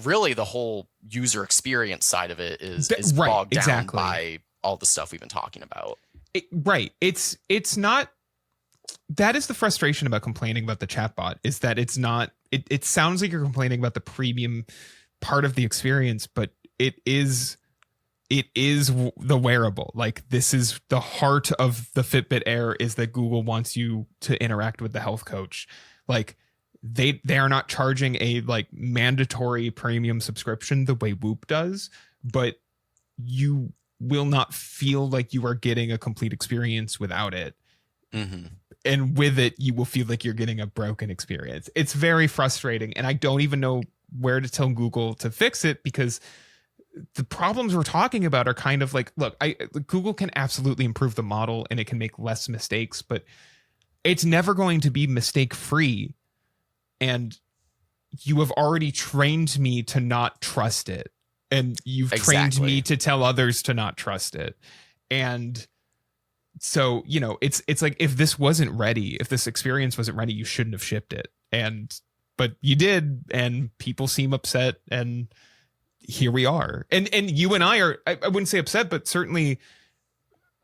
really the whole user experience side of it is bogged down by all the stuff we've been talking about. It's not. That is the frustration about complaining about the chatbot, is that it's not. It sounds like you're complaining about the premium part of the experience, but it is the wearable. Like this is the heart of the Fitbit Air, is that Google wants you to interact with the health coach. Like they are not charging a like mandatory premium subscription the way Whoop does, but you will not feel like you are getting a complete experience without it. And with it, you will feel like you're getting a broken experience. It's very frustrating, and I don't even know where to tell Google to fix it, because the problems we're talking about are kind of like, look, Google can absolutely improve the model and it can make less mistakes, but it's never going to be mistake free. And you have already trained me to not trust it, and you've trained me to tell others to not trust it. And so, it's like, if this wasn't ready, if this experience wasn't ready, you shouldn't have shipped it. But you did, and people seem upset, and here we are. And you and I are, I wouldn't say upset, but certainly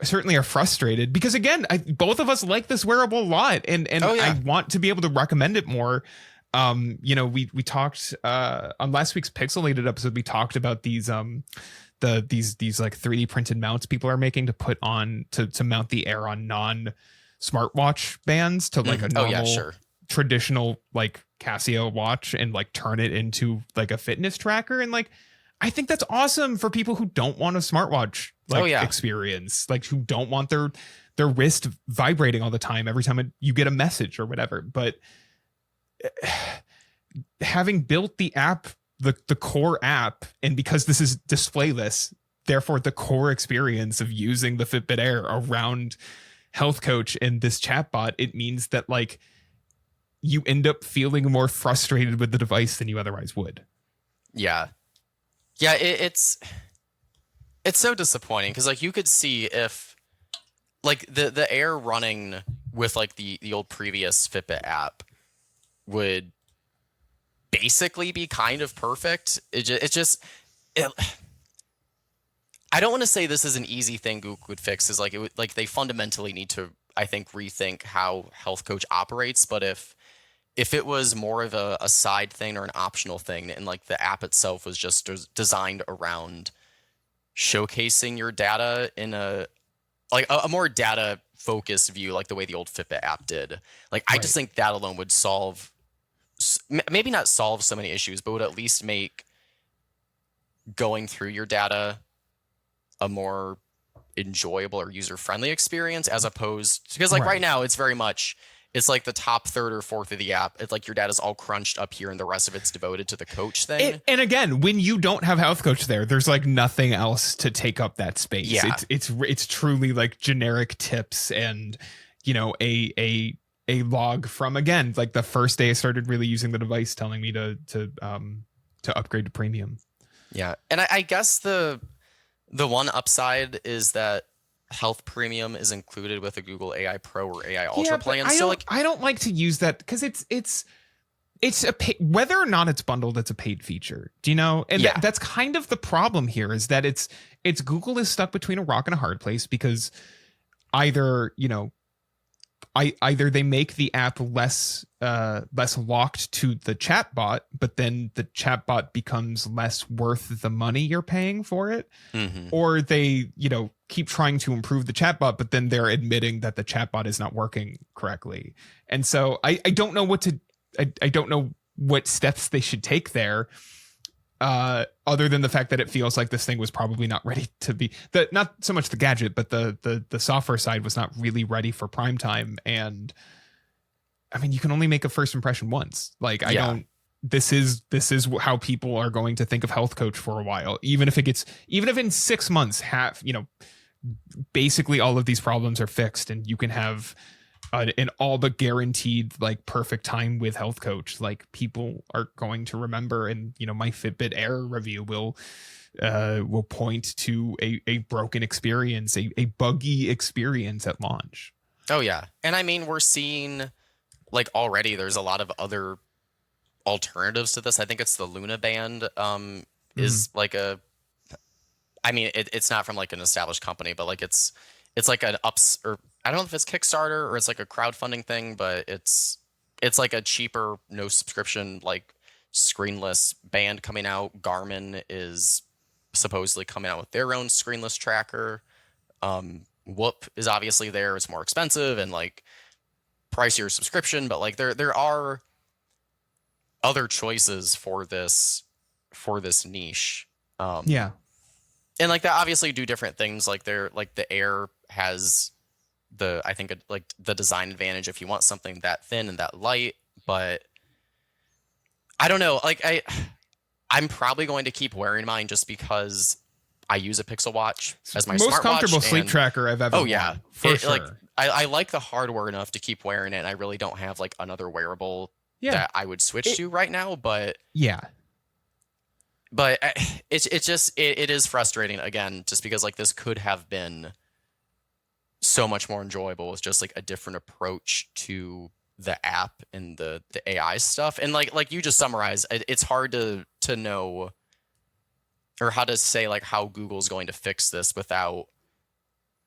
are frustrated, because again, both of us like this wearable a lot, and I want to be able to recommend it more. We talked on last week's Pixelated episode, we talked about these these like 3D printed mounts people are making to put on to mount the Air on non smartwatch bands to like a normal traditional like Casio watch, and like turn it into like a fitness tracker. And like I think that's awesome for people who don't want a smartwatch experience, like who don't want their wrist vibrating all the time every time you get a message or whatever. But having built the app, the core app, and because this is displayless, therefore the core experience of using the Fitbit Air around health coach and this chatbot, it means that like you end up feeling more frustrated with the device than you otherwise would. Yeah, it's so disappointing, because like you could see if like the Air running with like the old previous Fitbit app would basically be kind of perfect. I don't want to say this is an easy thing Google would fix. Is like they fundamentally need to, I think, rethink how Health Coach operates. But if it was more of a side thing or an optional thing, and like the app itself was just designed around showcasing your data in a more data focused view, like the way the old Fitbit app did. Like, I just think that alone would solve, maybe not solve so many issues, but would at least make going through your data a more enjoyable or user-friendly experience, as opposed, because like right now it's very much, it's like the top third or fourth of the app. It's like your data's all crunched up here and the rest of it's devoted to the coach thing. And again, when you don't have Health Coach there's like nothing else to take up that space. Yeah. It's truly like generic tips and, you know, a log from, again, like the first day I started really using the device telling me to upgrade to premium. Yeah. And I guess the one upside is that Health Premium is included with a Google AI Pro or AI Ultra plan. So I don't like to use that because it's whether or not it's bundled, it's a paid feature. Do you know? And that's kind of the problem here, is that it's Google is stuck between a rock and a hard place, because either, you know, either they make the app less locked to the chatbot, but then the chatbot becomes less worth the money you're paying for it, or they, you know, keep trying to improve the chatbot, but then they're admitting that the chatbot is not working correctly. And so I don't know I don't know what steps they should take there, other than the fact that it feels like this thing was probably not ready to be, not so much the gadget, but the software side was not really ready for prime time. And I mean, you can only make a first impression once. Like, this is how people are going to think of Health Coach for a while, even if in 6 months, basically all of these problems are fixed and you can have an all but guaranteed like perfect time with Health Coach. Like, people are going to remember, and, you know, my Fitbit Air review will point to a broken experience, a buggy experience at launch. Oh yeah. And I mean, we're seeing, like, already there's a lot of other alternatives to this. I think it's the Luna Band is like it's not from like an established company, but like it's like an or I don't know if it's Kickstarter or it's like a crowdfunding thing, but it's like a cheaper, no subscription, like screenless band coming out. Garmin is supposedly coming out with their own screenless tracker. Whoop is obviously there. It's more expensive and like pricier subscription, but like there are other choices for this niche. And like that obviously do different things. Like the Air has the design advantage if you want something that thin and that light, but I don't know. Like I'm probably going to keep wearing mine just because I use a Pixel Watch as my most smartwatch, comfortable sleep tracker I've ever. Oh yeah, worn, for sure. Like I like the hardware enough to keep wearing it. And I really don't have like another wearable that I would switch to right now. But it is frustrating, again, just because like this could have been so much more enjoyable with just like a different approach to the app and the AI stuff. And like you just summarized, it's hard to know or how to say like how Google's going to fix this without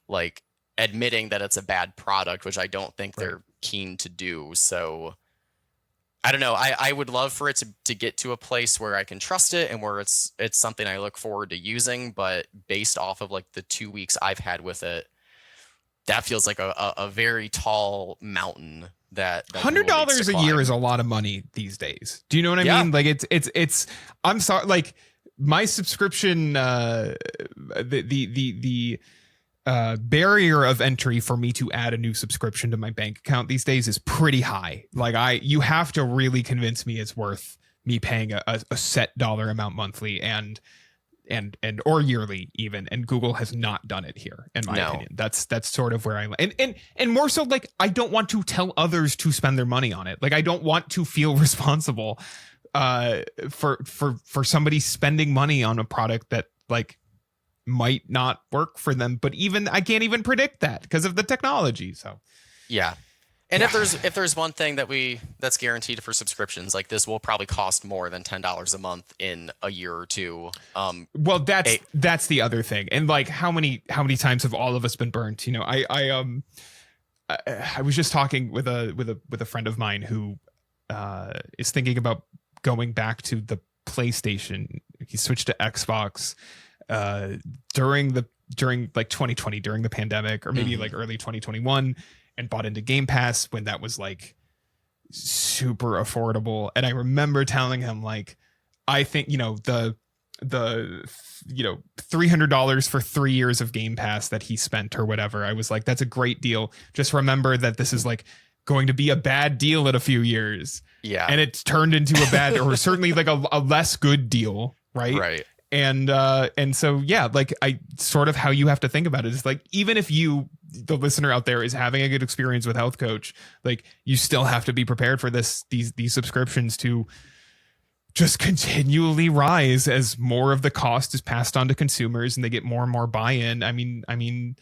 like admitting that it's a bad product, which I don't think they're keen to do. So I don't know. I would love for it to get to a place where I can trust it and where it's something I look forward to using. But based off of like the 2 weeks I've had with it, that feels like a very tall mountain. That $100 a year is a lot of money these days. Do you know what I mean? Like it's. I'm sorry. Like my subscription, the barrier of entry for me to add a new subscription to my bank account these days is pretty high. Like you have to really convince me it's worth me paying a set dollar amount monthly and or yearly even. And Google has not done it here, in my opinion. That's sort of where and more so, like, I don't want to tell others to spend their money on it. Like, I don't want to feel responsible for somebody spending money on a product that, like, might not work for them. But even I can't even predict that because of the technology. So yeah. And if there's one thing that's guaranteed for subscriptions, like this will probably cost more than $10 a month in a year or two. Well, that's the other thing. And like how many times have all of us been burnt? You know, I was just talking with a friend of mine who is thinking about going back to the PlayStation. He switched to Xbox during like 2020, during the pandemic, or maybe like early 2021. And bought into Game Pass when that was like super affordable. And I remember telling him like, I think, you know, the $300 for 3 years of Game Pass that he spent or whatever. I was like, that's a great deal. Just remember that this is like going to be a bad deal in a few years. Yeah. And it's turned into a bad or certainly like a less good deal. Right. And so, yeah, like I sort of how you have to think about it is like, even if you, the listener out there, is having a good experience with Health Coach, like you still have to be prepared for these subscriptions to just continually rise as more of the cost is passed on to consumers and they get more and more buy-in. I mean,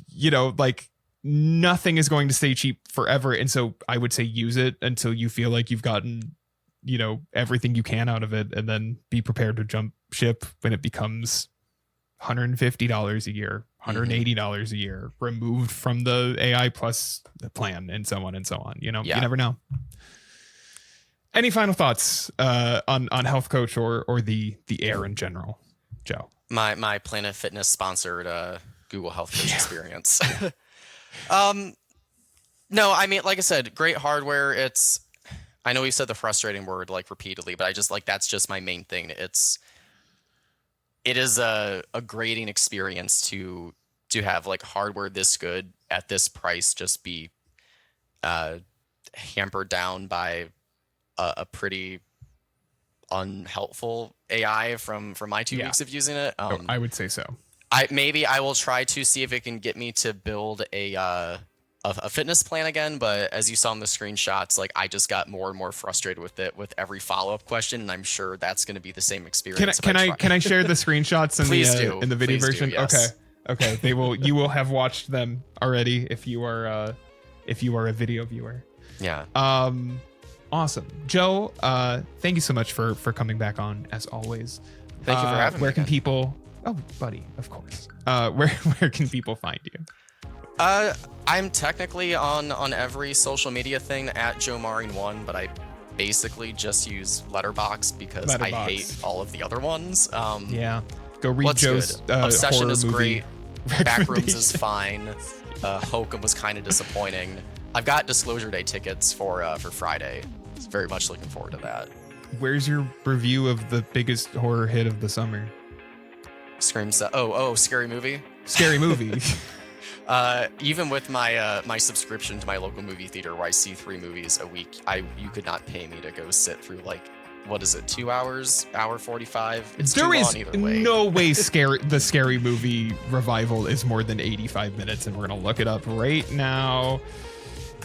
you know, like nothing is going to stay cheap forever. And so I would say use it until you feel like you've gotten, you know, everything you can out of it, and then be prepared to jump ship when it becomes $150 a year, $180 a year, removed from the AI Plus plan, and so on and so on. You know, you never know. Any final thoughts on Health Coach or the Air in general, Joe? My Planet Fitness sponsored Google Health Coach experience. No, I mean, like I said, great hardware. I know you said the frustrating word like repeatedly, but I just like that's just my main thing. It is a grading experience to have like hardware this good at this price just be hampered down by a pretty unhelpful AI from my 2 weeks of using it. I would say so. I will try to see if it can get me to build a fitness plan again, but as you saw in the screenshots, like I just got more and more frustrated with it with every follow-up question, and I'm sure that's going to be the same experience. Can I share the screenshots in the video version? Yes. Okay. You will have watched them already if you are a video viewer. Yeah. Awesome, Joe. Thank you so much for coming back on as always. Thank you for having me. Where can people? Oh, buddy, of course. Where can people find you? I'm technically on every social media thing at JoeMaring1, but I basically just use Letterboxd because I hate all of the other ones. Yeah, go read Joe's Obsession is great. Backrooms is fine. Hokum was kind of disappointing. I've got Disclosure Day tickets for Friday. Very much looking forward to that. Where's your review of the biggest horror hit of the summer? Scary Movie. Scary Movie. Even with my subscription to my local movie theater where I see 3 movies a week, you could not pay me to go sit through like, what is it, 2 hours, hour 45? It's too long either way. No way the Scary Movie revival is more than 85 minutes, and we're gonna look it up right now.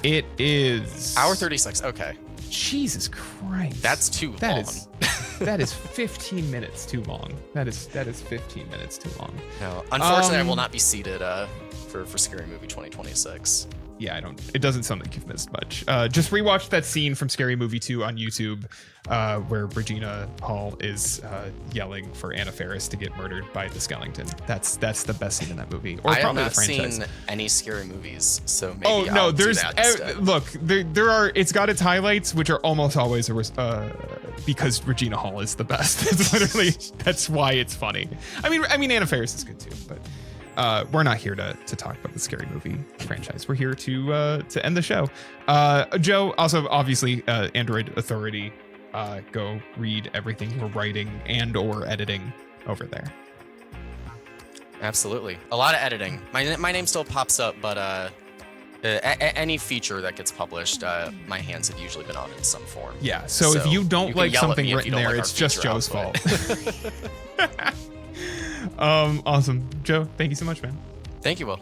It is hour 36. Okay. Jesus Christ. That's too long. That is 15 minutes too long. That is 15 minutes too long. No, unfortunately, I will not be seated for Scary Movie 2026. Yeah, it doesn't sound like you've missed much. Just rewatch that scene from Scary Movie 2 on YouTube where Regina Hall is yelling for Anna Faris to get murdered by the Skellington. That's the best scene in that movie. Or I have probably not the franchise. Seen any scary movies, so maybe I'll do that instead. Look, there are. It's got its highlights, which are almost always because Regina Hall is the best. That's why it's funny. I mean Anna Faris is good too, but. We're not here to talk about the Scary Movie franchise. We're here to end the show. Joe, also obviously Android Authority. Go read everything you're writing and or editing over there. Absolutely, a lot of editing. My name still pops up, but any feature that gets published, my hands have usually been on in some form. Yeah. So if you don't like something written there, it's just Joe's fault. Awesome. Joe, thank you so much, man. Thank you, Will.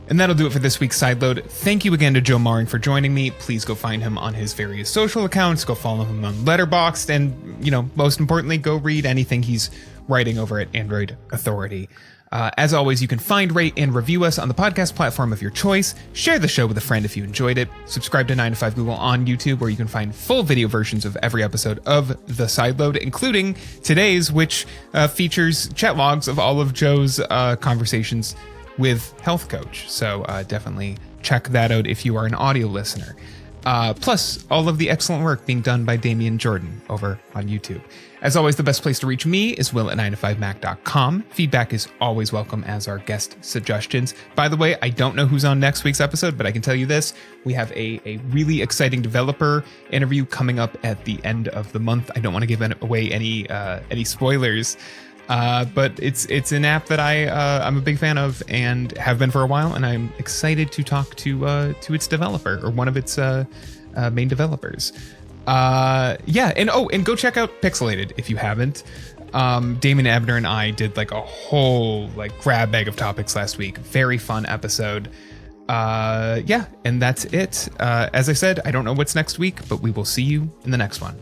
And that'll do it for this week's Sideload. Thank you again to Joe Maring for joining me. Please go find him on his various social accounts. Go follow him on Letterboxd. And, most importantly, go read anything he's writing over at Android Authority. As always, you can find, rate, and review us on the podcast platform of your choice. Share the show with a friend if you enjoyed it. Subscribe to 9 to 5 Google on YouTube, where you can find full video versions of every episode of the Sideload, including today's, which features chat logs of all of Joe's conversations with Health Coach. So definitely check that out if you are an audio listener. Plus, all of the excellent work being done by Damian Jordan over on YouTube. As always, the best place to reach me is will@9to5mac.com. Feedback is always welcome, as are guest suggestions. By the way, I don't know who's on next week's episode, but I can tell you this. We have a really exciting developer interview coming up at the end of the month. I don't want to give away any spoilers, but it's an app that I'm a big fan of and have been for a while, and I'm excited to talk to its developer, or one of its main developers. And go check out Pixelated if you haven't. Damon Ebner and I did like a whole grab bag of topics last week. Very fun episode. And that's it. As I said, I don't know what's next week, but we will see you in the next one.